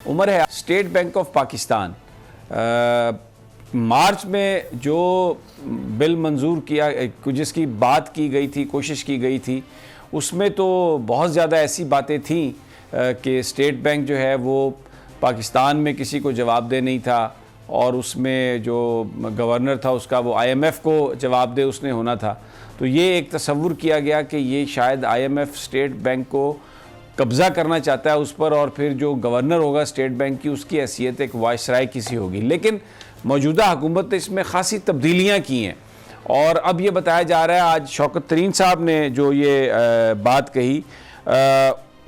उमर है state bank of Pakistan मार्च में जो बिल मंजूर किया, जिसकी बात की गई थी, कोशिश की गई थी, उसमें तो बहुत ज़्यादा ऐसी बातें थीं कि स्टेट बैंक जो है वो पाकिस्तान में किसी को जवाबदेह नहीं था और उसमें जो गवर्नर था उसका वो IMF को जवाबदेह उसने होना था। तो ये एक तसव्वुर किया गया कि ये शायद IMF स्टेट बैंक को कब्ज़ा करना चाहता है उस पर, और फिर जो गवर्नर होगा स्टेट बैंक की उसकी हैसियत एक वायसराय किसी होगी। लेकिन मौजूदा हुकूमत ने इसमें ख़ासी तब्दीलियाँ की हैं और अब ये बताया जा रहा है, आज शौकत तरीन साहब ने जो ये बात कही,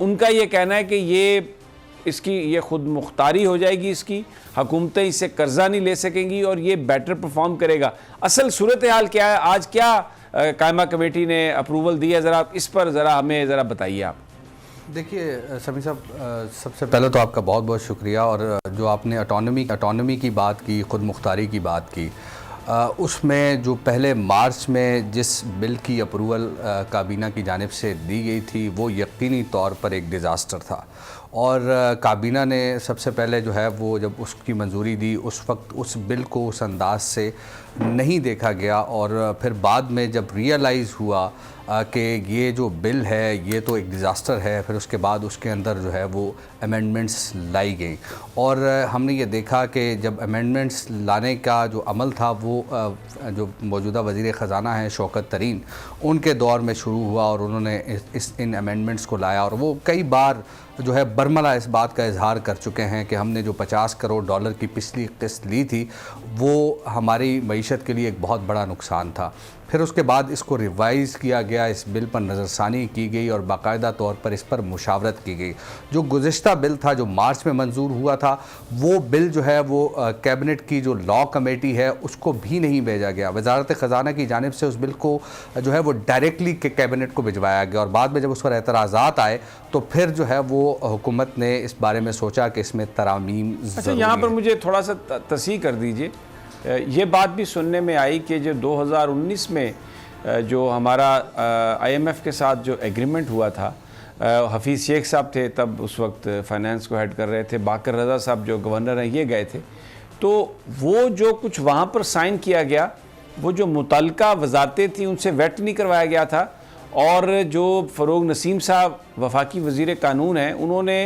उनका ये कहना है कि ये खुद मुख्तारी हो जाएगी, इसकी हुकूमतें इससे कर्जा नहीं ले सकेंगी और ये बेटर परफॉर्म करेगा। असल सूरत हाल क्या है, आज क्या कायमा कमेटी ने अप्रूवल दी है, ज़रा इस पर ज़रा हमें ज़रा बताइए आप। देखिए समी साहब, सबसे पहले तो आपका बहुत बहुत शुक्रिया। और जो आपने ऑटोनॉमी की बात की, ख़ुद मुख्तारी की बात की, उसमें जो पहले मार्च में जिस बिल की अप्रूवल काबीना की जानिब से दी गई थी वो यकीनी तौर पर एक डिज़ास्टर था। और काबीना ने सबसे पहले जो है वो जब उसकी मंजूरी दी उस वक्त उस बिल को उस अंदाज से नहीं देखा गया, और फिर बाद में जब रियलाइज़ हुआ कि ये जो बिल है ये तो एक डिज़ास्टर है, फिर उसके बाद उसके अंदर जो है वो अमेंडमेंट्स लाई गई। और हमने ये देखा कि जब अमेंडमेंट्स लाने का जो अमल था वो जो मौजूदा वज़ीर ख़ज़ाना हैं शौकत तरीन, उनके दौर में शुरू हुआ और उन्होंने इन अमेंडमेंट्स को लाया। और वो कई बार जो है बरमला इस बात का इजहार कर चुके हैं कि हमने जो $50 करोड़ की पिछली किस्त ली थी वो हमारी मईशत के लिए एक बहुत बड़ा नुकसान था। फिर उसके बाद इसको रिवाइज़ किया गया, इस बिल पर नज़रसानी की गई और बाकायदा तौर पर इस पर मुशावरत की गई। जो गुज़िश्ता बिल था जो मार्च में मंजूर हुआ था वो बिल जो है वो कैबिनेट की जो लॉ कमेटी है उसको भी नहीं भेजा गया। वज़ारत ख़ज़ाना की जानिब से उस बिल को जो है वो डायरेक्टली कैबिनेट को भिजवाया गया और बाद में जब उस पर एतराज़ात आए तो फिर जो है वो हुकूमत ने इस बारे में सोचा कि इसमें तरामीम। अच्छा, यहाँ पर मुझे थोड़ा सा तस्हीह कर दीजिए। ये बात भी सुनने में आई कि जो 2019 में जो हमारा IMF के साथ जो एग्रीमेंट हुआ था, हफीज़ शेख साहब थे तब उस वक्त फाइनेंस को हेड कर रहे थे, बाकर रज़ा साहब जो गवर्नर हैं ये गए थे, तो वो जो कुछ वहाँ पर साइन किया गया वो जो मुतल्लिका वजारतें थी उनसे वेट नहीं करवाया गया था। और जो फ़रोग नसीम साहब वफाकी वज़ीर कानून हैं उन्होंने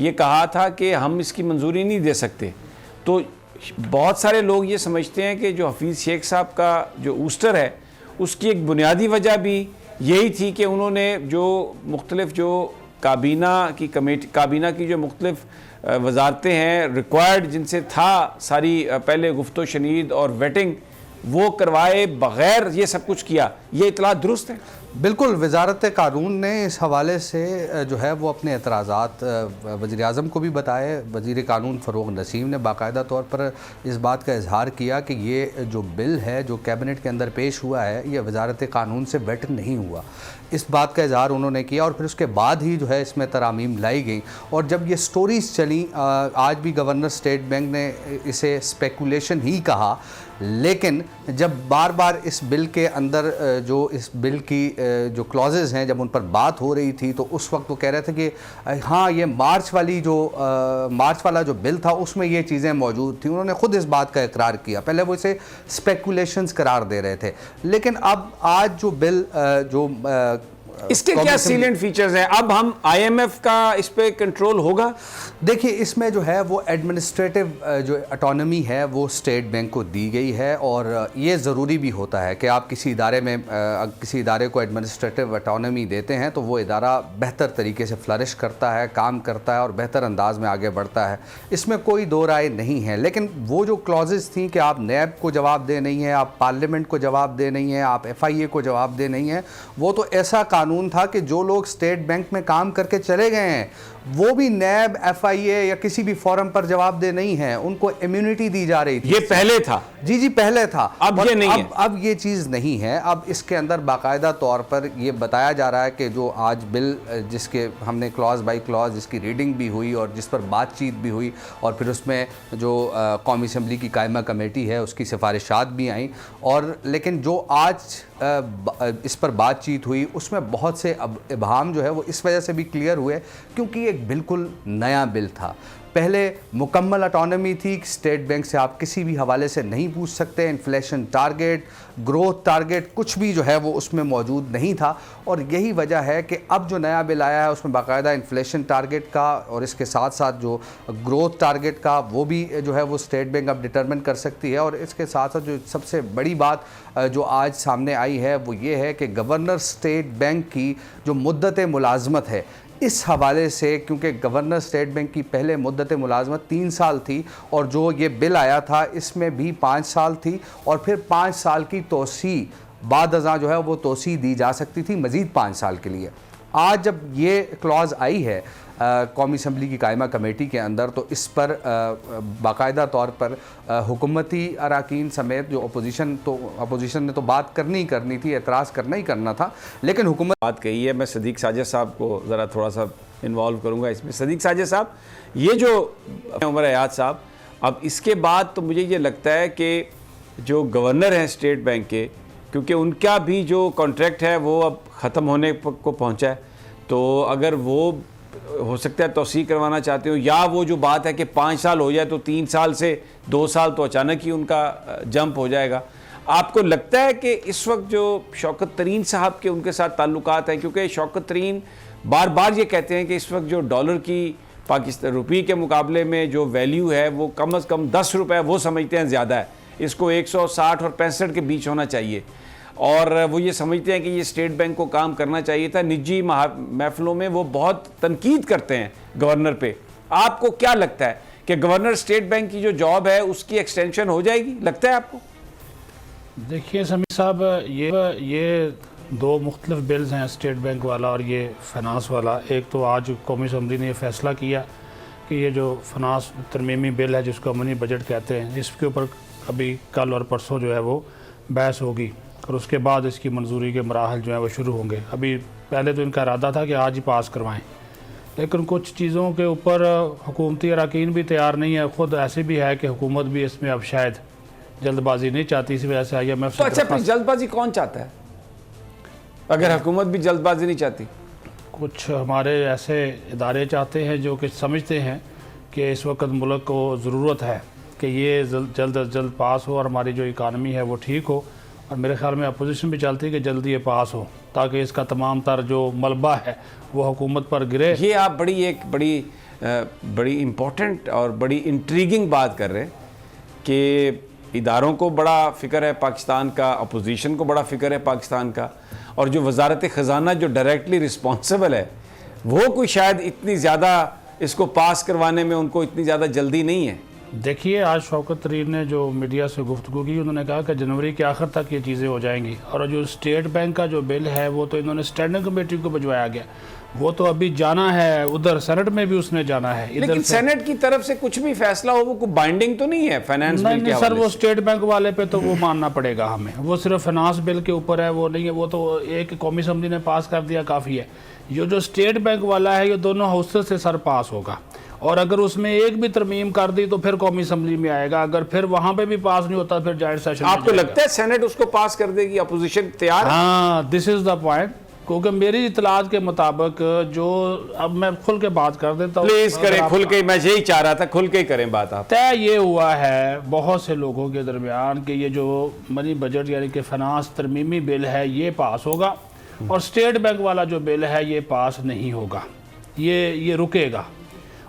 ये कहा था कि हम इसकी मंजूरी नहीं दे सकते। तो बहुत सारे लोग ये समझते हैं कि जो हफीज़ शेख साहब का जो ऊस्टर है उसकी एक बुनियादी वजह भी यही थी कि उन्होंने जो मुख्तलिफ जो काबीना की जो मुख्तलिफ वजारतें हैं रिक्वायर्ड जिनसे था सारी पहले गुफ्तो शनीद और वेटिंग वो करवाए बग़ैर ये सब कुछ किया। ये इतला दुरुस्त है? बिल्कुल, वज़ारत कानून ने इस हवाले से जो है वो अपने एतराज़ात वज़ीर-ए-आज़म को भी बताए। वज़ीर कानून फ़रोग नसीम ने बाकायदा तौर पर इस बात का इजहार किया कि ये जो बिल है जो कैबिनेट के अंदर पेश हुआ है ये वज़ारत कानून से वेट नहीं हुआ, इस बात का इजहार उन्होंने किया। और फिर उसके बाद ही जो है इसमें तरामीम लाई गई। और जब ये स्टोरीज़ चली, आज भी गवर्नर स्टेट बैंक ने इसे स्पेकुलेशन ही कहा, लेकिन जब बार बार इस बिल के अंदर जो इस बिल की जो क्लॉजेज़ हैं जब उन पर बात हो रही थी तो उस वक्त वो कह रहे थे कि हाँ ये मार्च वाला जो बिल था उसमें ये चीज़ें मौजूद थी। उन्होंने ख़ुद इस बात का इकरार किया। पहले वो इसे स्पेकुलेशंस करार दे रहे थे, लेकिन अब आज जो बिल इसके क्या सीलेंट फीचर्स हैं? अब हम IMF का इस पे कंट्रोल होगा? देखिए, इसमें जो है वो एडमिनिस्ट्रेटिव जो ऑटोनॉमी है वो स्टेट बैंक को दी गई है और ये ज़रूरी भी होता है कि आप किसी इदारे को एडमिनिस्ट्रेटिव ऑटोनॉमी देते हैं तो वो इदारा बेहतर तरीके से फ्लरिश करता है, काम करता है और बेहतर अंदाज में आगे बढ़ता है। इसमें कोई दो राय नहीं है। लेकिन वो जो क्लॉजेज़ थी कि आप नैब को जवाब दे नहीं हैं, आप पार्लियामेंट को जवाब दे नहीं हैं, आप FIA को जवाब दे नहीं हैं, वो तो ऐसा कानून था कि जो लोग स्टेट बैंक में काम करके चले गए हैं वो भी नैब, FIA या किसी भी फोरम पर जवाबदेह नहीं है, उनको इम्यूनिटी दी जा रही थी। ये पहले था? जी पहले था। अब ये नहीं है। अब ये चीज़ नहीं है। अब इसके अंदर बाकायदा तौर पर ये बताया जा रहा है कि जो आज बिल जिसके हमने क्लॉज बाई क्लॉज जिसकी रीडिंग भी हुई और जिस पर बातचीत भी हुई और फिर उसमें जो कौमी असम्बली की कायमा कमेटी है उसकी सिफारिशात भी आई, और लेकिन जो आज इस पर बातचीत हुई उसमें बहुत से इबहाम जो है वो इस वजह से भी क्लियर हुए क्योंकि एक बिल्कुल नया बिल था। पहले मुकम्मल ऑटोनॉमी थी, स्टेट बैंक से आप किसी भी हवाले से नहीं पूछ सकते, इन्फ्लेशन टारगेट, ग्रोथ टारगेट, कुछ भी जो है वो उसमें मौजूद नहीं था। और यही वजह है कि अब जो नया बिल आया है उसमें बाकायदा इन्फ्लेशन टारगेट का और इसके साथ साथ जो ग्रोथ टारगेट का वो भी जो है वो स्टेट बैंक अब डिटरमिन कर सकती है। और इसके साथ साथ जो सबसे बड़ी बात जो आज सामने आई है वो ये है कि गवर्नर स्टेट बैंक की जो मुद्दत मुलाजमत है, इस हवाले से, क्योंकि गवर्नर स्टेट बैंक की पहले मुद्दत मुलाजमत 3 साल थी और जो ये बिल आया था इसमें भी 5 साल थी और फिर 5 साल की तोसी बाद अज़ां जो है वो तोसी दी जा सकती थी मज़ीद 5 साल के लिए। आज जब ये क्लॉज आई है कौमी असम्बली की कायमा कमेटी के अंदर, तो इस पर बाकायदा तौर पर हुकूमती अरकान समेत जो अपोजिशन ने तो बात करनी ही करनी थी, एतराज़ करना ही करना था, लेकिन हुकूमत बात कही है। मैं सदीक साजिद साहब को ज़रा थोड़ा सा इन्वॉल्व करूँगा इसमें। सदीक साजिद साहब, ये जो उमर हयात साहब, अब इसके बाद तो मुझे ये लगता है कि जो गवर्नर हैं स्टेट बैंक के, क्योंकि उनका भी जो कॉन्ट्रैक्ट है वो अब ख़त्म होने को पहुँचा है, तो अगर वो हो सकता है तोसी करवाना चाहते हो, या वो जो बात है कि 5 साल हो जाए तो 3 साल से 2 साल तो अचानक ही उनका जंप हो जाएगा। आपको लगता है कि इस वक्त जो शौकत तरीन साहब के उनके साथ ताल्लुकात हैं, क्योंकि शौकत तरीन बार बार ये कहते हैं कि इस वक्त जो डॉलर की पाकिस्तान रुपये के मुकाबले में जो वैल्यू है वो कम से कम 10 रुपये वो समझते हैं ज़्यादा है, इसको 160 और 65 के बीच होना चाहिए, और वो ये समझते हैं कि ये स्टेट बैंक को काम करना चाहिए था। निजी महफिलों में वो बहुत तनकीद करते हैं गवर्नर पे। आपको क्या लगता है कि गवर्नर स्टेट बैंक की जो जॉब है उसकी एक्सटेंशन हो जाएगी, लगता है आपको? देखिए समीर साहब, ये 2 मुख्तलिफ बिल्स हैं, स्टेट बैंक वाला और ये फाइनेंस वाला। एक तो आज कौमी असम्बली ने ये फैसला किया कि ये जो फाइनेंस तरमीमी बिल है जिसको अमनी बजट कहते हैं, इसके ऊपर अभी कल और परसों जो है वो बहस होगी और उसके बाद इसकी मंजूरी के मराहल जो है वो शुरू होंगे। अभी पहले तो इनका इरादा था कि आज ही पास करवाएं, लेकिन कुछ चीज़ों के ऊपर हुकूमती अरकान भी तैयार नहीं है। ख़ुद ऐसे भी है कि हुकूमत भी इसमें अब शायद जल्दबाजी नहीं चाहती, इसी वजह से IMF से। तो अच्छा, फिर जल्दबाजी कौन चाहता है अगर हुकूमत भी जल्दबाजी नहीं चाहती? कुछ हमारे ऐसे इदारे चाहते हैं जो कि समझते हैं कि इस वक्त मुल्क को ज़रूरत है कि ये जल्द अज जल्द पास हो और हमारी जो इकानमी है वो ठीक हो, और मेरे ख्याल में अपोजिशन भी चाहती है कि जल्दी ये पास हो ताकि इसका तमाम तर जो मलबा है वो हुकूमत पर गिरे। ये आप बड़ी इम्पोर्टेंट और बड़ी इंट्रीगिंग बात कर रहे हैं कि इदारों को बड़ा फ़िक्र है पाकिस्तान का, अपोजिशन को बड़ा फ़िक्र है पाकिस्तान का, और जो वजारत ख़जाना जो डायरेक्टली रिस्पॉन्सिबल है वो कोई शायद इतनी ज़्यादा इसको पास करवाने में उनको इतनी ज़्यादा जल्दी नहीं है। देखिए, आज शौकत तरीन ने जो मीडिया से गुफ्तगू की, उन्होंने कहा कि जनवरी के आखिर तक ये चीज़ें हो जाएंगी, और जो स्टेट बैंक का जो बिल है वो तो इन्होंने स्टैंडिंग कमेटी को भिजवाया गया, वो तो अभी जाना है, उधर सेनेट में भी उसने जाना है। लेकिन सेनेट की तरफ से कुछ भी फैसला हो वो कोई बाइंडिंग तो नहीं है फाइनेंस बिल के सर, वो स्टेट बैंक वाले पे तो वो मानना पड़ेगा हमें, वो सिर्फ फाइनेंस बिल के ऊपर है, वो नहीं है, वो तो एक कौमी असम्बली ने पास कर दिया काफ़ी है। ये जो स्टेट बैंक वाला है ये दोनों हाउसेस से सर पास होगा, और अगर उसमें एक भी तरमीम कर दी तो फिर कौमी असम्बली में आएगा, अगर फिर वहां पे भी पास नहीं होता फिर जॉइंट सेशन। आपको लगता है सेनेट उसको पास कर देगी? अपोजिशन तैयार? हाँ, दिस इज द पॉइंट, क्योंकि मेरी इतलात के मुताबिक जो, अब मैं खुल के बात कर देता हूँ, प्लीज करें खुल के, मैं यही चाह रहा था खुल के करें बात। आप तय ये हुआ है बहुत से लोगों के दरमियान कि ये जो मनी बजट यानी कि फाइनेंस तरमीमी बिल है ये पास होगा, और स्टेट बैंक वाला जो बिल है ये पास नहीं होगा, ये रुकेगा।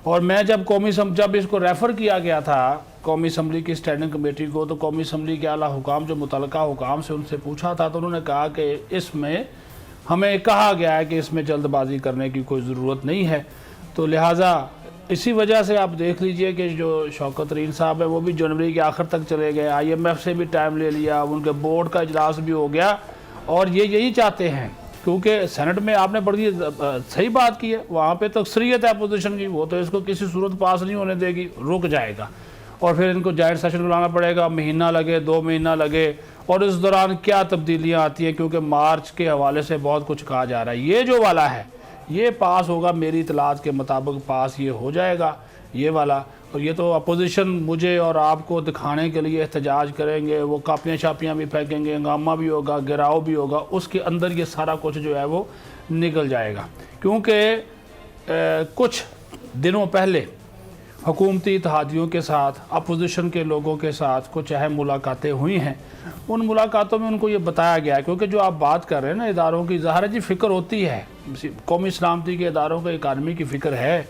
और मैं जब इसको रेफ़र किया गया था कौमी असम्बली की स्टैंडिंग कमेटी को, तो कौमी असम्बली के आला हुकाम जो मुतलका हुकाम से उनसे पूछा था, तो उन्होंने कहा कि इसमें हमें कहा गया है कि इसमें जल्दबाजी करने की कोई ज़रूरत नहीं है। तो लिहाजा इसी वजह से आप देख लीजिए कि जो शौकत तरीन साहब है वो भी जनवरी के आखिर तक चले गए, IMF से भी टाइम ले लिया, उनके बोर्ड का इजलास भी हो गया, और ये यही चाहते हैं, क्योंकि सेनेट में आपने बड़ी सही बात की है, वहाँ पे तो अक्सरियत है अपोजिशन की, वो तो इसको किसी सूरत पास नहीं होने देगी, रुक जाएगा, और फिर इनको जॉइंट सेशन बुलाना पड़ेगा, महीना लगे 2 महीना लगे, और इस दौरान क्या तब्दीलियाँ आती हैं, क्योंकि मार्च के हवाले से बहुत कुछ कहा जा रहा है। ये जो वाला है ये पास होगा, मेरी इतलात के मुताबिक पास ये हो जाएगा ये वाला, और ये तो अपोजिशन मुझे और आपको दिखाने के लिए एहतजाज करेंगे, वो कापियाँ शापियाँ भी फेंकेंगे, हंगामा भी होगा, गिराव भी होगा, उसके अंदर ये सारा कुछ जो है वो निकल जाएगा। क्योंकि कुछ दिनों पहले हुकूमती इत्तेहादियों के साथ, अपोजिशन के लोगों के साथ कुछ अहम मुलाकातें हुई हैं। उन मुलाकातों में उनको ये बताया गया, क्योंकि जो आप बात कर रहे हैं ना इदारों की, ज़ाहिर है जी फ़िक्र होती है, कौमी सलामती के इदारों को, इकानमी की फ़िक्र है,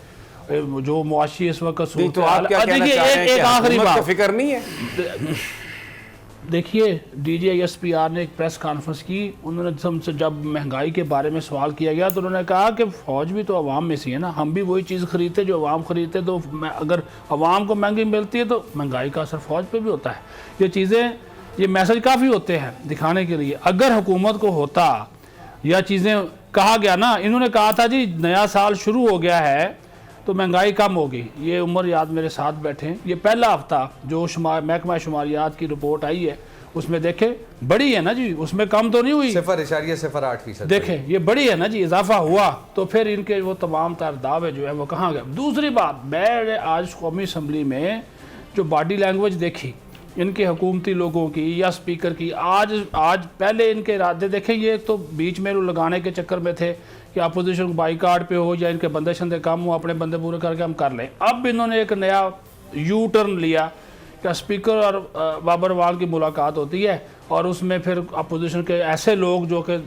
जो मुआशी इस वक्त नहीं, तो आप क्या कहना चाह रहे हैं कि आखिरी हुकूमत को बात फिक्र नहीं है? देखिए, DGISPR ने एक प्रेस कॉन्फ्रेंस की, उन्होंने हमसे जब महंगाई के बारे में सवाल किया गया तो उन्होंने कहा कि फ़ौज भी तो अवाम में से है ना, हम भी वही चीज़ खरीदते जो अवाम खरीदते, तो अगर अवाम को महंगी मिलती है तो महंगाई का असर फ़ौज पे भी होता है। ये चीज़ें, ये मैसेज काफ़ी होते हैं दिखाने के लिए। अगर हुकूमत को होता या चीज़ें कहा गया ना, इन्होंने कहा था जी नया साल शुरू हो गया है तो महंगाई कम होगी। ये उमर याद मेरे साथ बैठे हैं, ये पहला हफ्ता जो महकमा शुमारियात की रिपोर्ट आई है उसमें देखें बड़ी है ना जी, उसमें कम तो नहीं हुई, 0.08%। देखें ये बड़ी है ना जी, इजाफा हुआ, तो फिर इनके वो तमाम तार दावे जो है वो कहाँ गए। दूसरी बात, मैंने आज कौमी असम्बली में जो बॉडी लैंग्वेज देखी इनके हुकूमती लोगों की या स्पीकर की, आज पहले इनके इरादे देखें, ये तो बीच में लगाने के चक्कर में थे कि अपोजिशन बाईकाट पे हो या इनके बंदे शंदे कम हो, अपने बंदे पूरे करके हम कर लें। अब इन्होंने एक नया यू टर्न लिया कि स्पीकर और बाबर वाल की मुलाकात होती है और उसमें फिर अपोजिशन के ऐसे लोग जो कि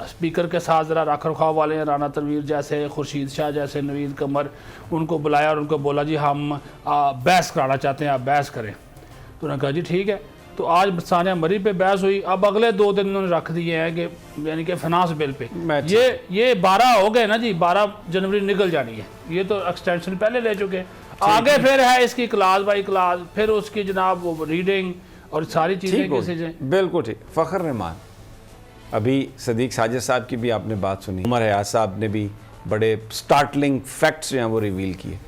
स्पीकर के साथ ज़रा रख रखाव वाले हैं, राना तनवीर जैसे, खुर्शीद शाह जैसे, नवीद कमर, उनको बुलाया और उनको बोला जी हम बहस कराना चाहते हैं, आप बहस करें। तो उन्होंने कहा जी ठीक है। तो आज सानिया मरी पे बहस हुई, अब अगले 2 दिन उन्होंने रख दिए हैं कि यानी कि फाइनेंस बिल पे ये 12 हो गए ना जी, 12 जनवरी निकल जानी है, ये तो एक्सटेंशन पहले ले चुके हैं। आगे फिर है इसकी क्लास बाई क्लास, फिर उसकी जनाब वो रीडिंग और सारी चीज़ें। बिल्कुल ठीक। फ़खर रहमान, अभी सदीक साजिद साहब की भी आपने बात सुनी, उमर हयात साहब ने भी बड़े स्टार्टलिंग फैक्ट्स जो हैं वो रिवील किए।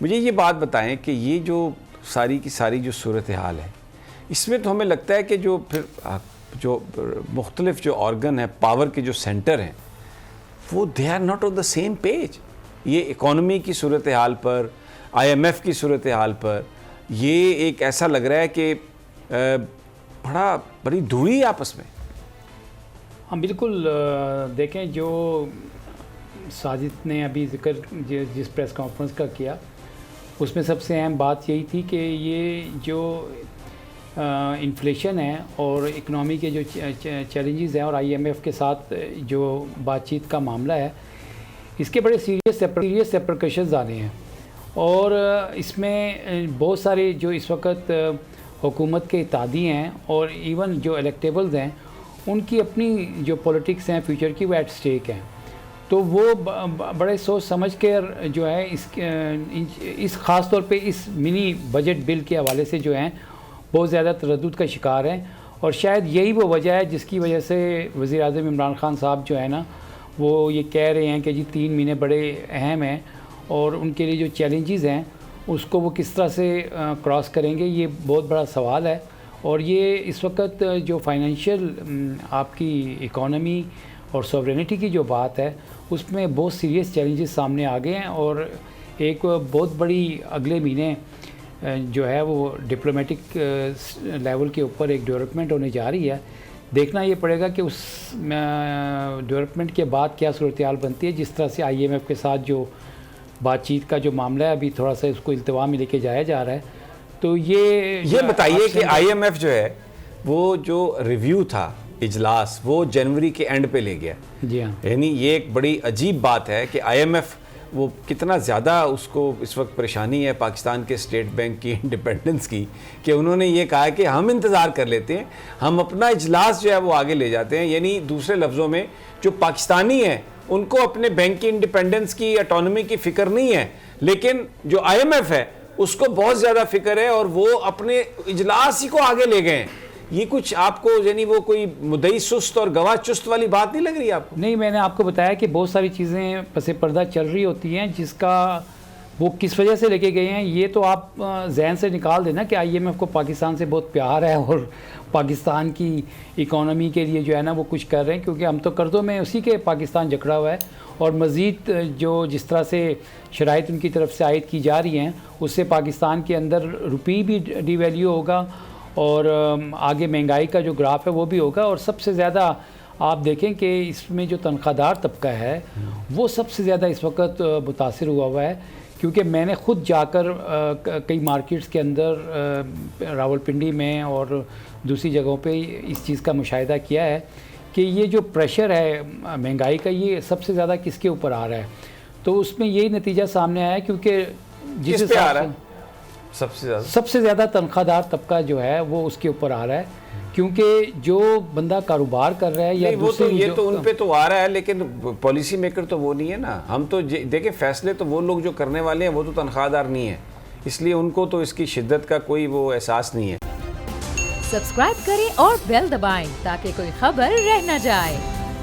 मुझे ये बात बताएं कि ये जो सारी की सारी जो सूरत हाल है, इसमें तो हमें लगता है कि जो फिर जो मुख्तलिफ जो ऑर्गन है, पावर के जो सेंटर हैं, वो they are not on the same page. ये इकॉनमी की सूरत हाल पर, IMF की सूरत हाल पर, ये एक ऐसा लग रहा है कि बड़ी दूरी है आपस में। हाँ बिल्कुल, देखें जो साजिद ने अभी जिक्र जिस प्रेस कॉन्फ्रेंस का किया, उसमें सबसे अहम बात यही थी कि ये जो इन्फ्लेशन है और इकनॉमी के जो चैलेंजेस हैं और IMF के साथ जो बातचीत का मामला है, इसके बड़े सीरियस रेपरकशंस आने हैं। और इसमें बहुत सारे जो इस वक्त हुकूमत के इत्तेहादी हैं और इवन जो इलेक्टेबल्स हैं, उनकी अपनी जो पॉलिटिक्स हैं फ्यूचर की, वो एट स्टेक हैं। तो वो बड़े सोच समझ कर जो है इस ख़ास तौर पे इस मिनी बजट बिल के हवाले से जो हैं बहुत ज़्यादा तरद्दुद का शिकार हैं। और शायद यही वो वजह है जिसकी वजह से वज़ीर-ए-आज़म इमरान खान साहब जो है ना, वो ये कह रहे हैं कि जी 3 महीने बड़े अहम हैं और उनके लिए जो चैलेंजेस हैं उसको वो किस तरह से क्रॉस करेंगे, ये बहुत बड़ा सवाल है। और ये इस वक्त जो फाइनेंशियल आपकी इकॉनमी और सॉवरेनिटी की जो बात है, उसमें बहुत सीरियस चैलेंजेस सामने आ गए हैं। और एक बहुत बड़ी अगले महीने जो है वो डिप्लोमेटिक लेवल के ऊपर एक डेवलपमेंट होने जा रही है। देखना ये पड़ेगा कि उस डेवलपमेंट के बाद क्या सूरत हाल बनती है। जिस तरह से IMF के साथ जो बातचीत का जो मामला है, अभी थोड़ा सा इसको इल्तिवा में लेके जाया जा रहा है। तो ये बताइए कि IMF जो है वो जो रिव्यू था इजलास, वो जनवरी के एंड पे ले गया। जी हाँ, यानी ये एक बड़ी अजीब बात है कि IMF वो कितना ज़्यादा उसको इस वक्त परेशानी है पाकिस्तान के स्टेट बैंक की इंडिपेंडेंस की, कि उन्होंने ये कहा कि हम इंतज़ार कर लेते हैं, हम अपना इजलास जो है वो आगे ले जाते हैं। यानी दूसरे लफ्ज़ों में जो पाकिस्तानी हैं उनको अपने बैंक की इंडिपेंडेंस की, ऑटोनॉमी की फ़िक्र नहीं है, लेकिन जो IMF है उसको बहुत ज़्यादा फ़िक्र है और वो अपने इजलास ही को आगे ले गए हैं। ये कुछ आपको यानी वो कोई मुद्दई सुस्त और गवाह चुस्त वाली बात नहीं लग रही आपको? नहीं, मैंने आपको बताया कि बहुत सारी चीज़ें पसे पर्दा चल रही होती हैं, जिसका वो किस वजह से लेके गए हैं ये तो आप जहन से निकाल देना कि IMF को पाकिस्तान से बहुत प्यार है और पाकिस्तान की इकॉनमी के लिए जो है ना वो कुछ कर रहे हैं, क्योंकि हम तो कर्ज़ों में उसी के पाकिस्तान जकड़ा हुआ है। और मज़ीद जो जिस तरह से शराइत उनकी तरफ से आयद की जा रही हैं, उससे पाकिस्तान के अंदर रुपये भी डिवैल्यू होगा और आगे महंगाई का जो ग्राफ है वो भी होगा। और सबसे ज़्यादा आप देखें कि इसमें जो तनख्वाहदार तबका है वो सबसे ज़्यादा इस वक्त मुतासिर हुआ है, क्योंकि मैंने ख़ुद जाकर कई मार्केट्स के अंदर रावलपिंडी में और दूसरी जगहों पे इस चीज़ का मुशाहिदा किया है कि ये जो प्रेशर है महंगाई का, ये सबसे ज़्यादा किसके ऊपर आ रहा है। तो उसमें यही नतीजा सामने आया, क्योंकि जिस किस पे आ हिसाब रहा से है सबसे ज़्यादा तनख्वाहदार तबका जो है वो उसके ऊपर आ रहा है, क्योंकि जो बंदा कारोबार कर रहा है या वो तो दूसरी ये जो- तो उन पे तो आ रहा है, लेकिन पॉलिसी मेकर तो वो नहीं है ना। हम तो देखें, फैसले तो वो लोग जो करने वाले हैं वो तो तनख्वाहदार नहीं है, इसलिए उनको तो इसकी शिद्दत का कोई वो एहसास नहीं है। सब्सक्राइब करें और बेल दबाएं ताकि कोई खबर रह न जाए।